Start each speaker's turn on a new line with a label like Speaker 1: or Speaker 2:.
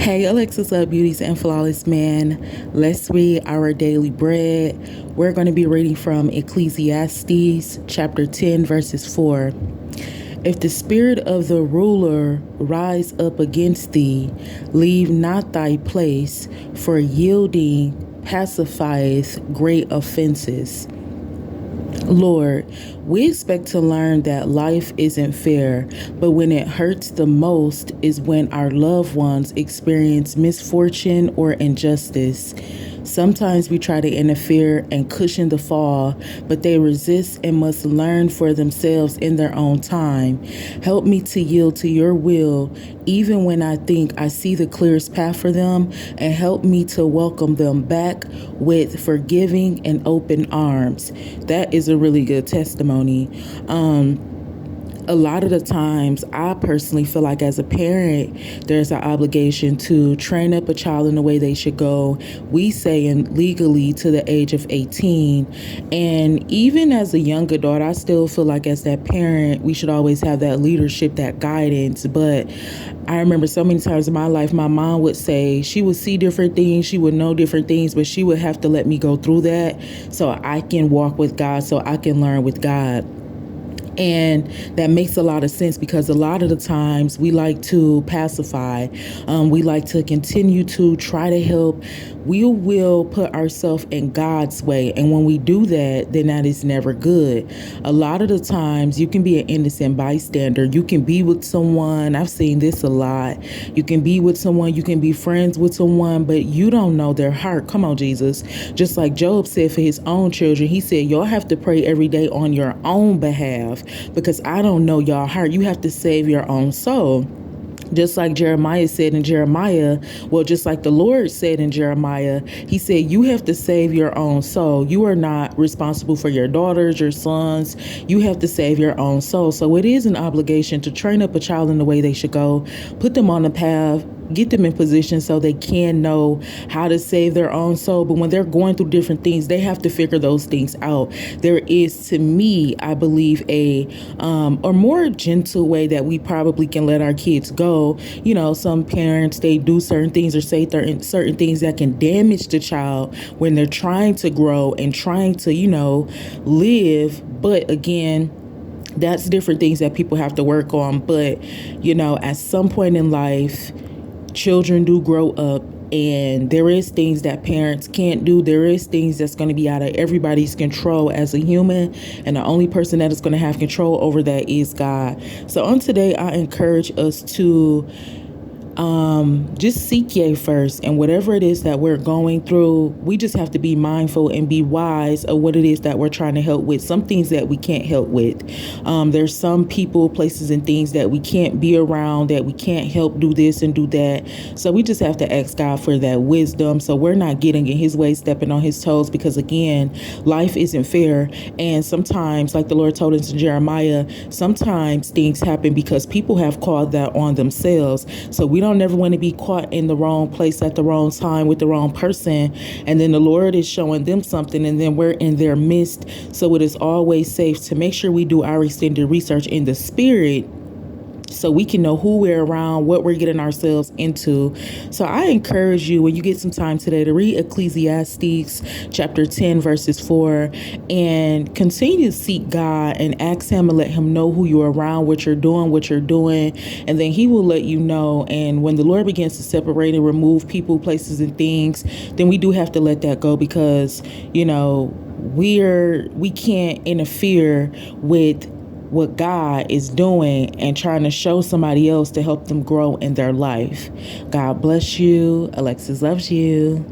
Speaker 1: Hey, Alexis Love Beauties and Flawless Man. Let's read our daily bread. We're going to be reading from Ecclesiastes chapter 10, verses 4. If the spirit of the ruler rise up against thee, leave not thy place, for yielding pacifieth great offenses. Lord, we expect to learn that life isn't fair, but when it hurts the most is when our loved ones experience misfortune or injustice. Sometimes we try to interfere and cushion the fall, but they resist and must learn for themselves in their own time. Help me to yield to your will, even when I think I see the clearest path for them, and help me to welcome them back with forgiving and open arms. That is a really good testimony. A lot of the times, I personally feel like as a parent, there's an obligation to train up a child in the way they should go. We say legally to the age of 18. And even as a young adult, I still feel like as that parent, we should always have that leadership, that guidance. But I remember so many times in my life, my mom would say she would see different things, she would know different things, but she would have to let me go through that so I can walk with God, so I can learn with God. And that makes a lot of sense because a lot of the times we like to pacify. We like to continue to try to help. We will put ourselves in God's way. And when we do that, then that is never good. A lot of the times you can be an innocent bystander. You can be with someone. I've seen this a lot. You can be with someone. You can be friends with someone, but you don't know their heart. Come on, Jesus. Just like Job said for his own children, he said, y'all have to pray every day on your own behalf because I don't know y'all heart. You have to save your own soul. Just like Jeremiah said in Jeremiah, well, just like the Lord said in Jeremiah, he said, you have to save your own soul. You are not responsible for your daughters, your sons. You have to save your own soul. So it is an obligation to train up a child in the way they should go, put them on the path, get them in position so they can know how to save their own soul. But when they're going through different things, they have to figure those things out. There is, to me, I believe, a more gentle way that we probably can let our kids go. You know, some parents, they do certain things or say certain things that can damage the child when they're trying to grow and trying to, live. But again, that's different things that people have to work on. But, at some point in life, children do grow up, and there is things that parents can't do. There is things that's going to be out of everybody's control as a human, and the only person that is going to have control over that is God. So on today, I encourage us to just seek ye first, and whatever it is that we're going through, we just have to be mindful and be wise of what it is that we're trying to help with. Some things that we can't help with. There's some people, places, and things that we can't be around, that we can't help do this and do that. So we just have to ask God for that wisdom, so we're not getting in his way, stepping on his toes, because again, life isn't fair. And sometimes, like the Lord told us in Jeremiah, sometimes things happen because people have called that on themselves. So we don't ever want to be caught in the wrong place at the wrong time with the wrong person, and then the Lord is showing them something, and then we're in their midst. So it is always safe to make sure we do our extended research in the spirit, so we can know who we're around, what we're getting ourselves into. So I encourage you, when you get some time today, to read Ecclesiastes chapter 10, verses 4, and continue to seek God and ask him and let him know who you're around, what you're doing, and then he will let you know. And when the Lord begins to separate and remove people, places, and things, then we do have to let that go, because, we can't interfere with what God is doing and trying to show somebody else to help them grow in their life. God bless you. Alexis loves you.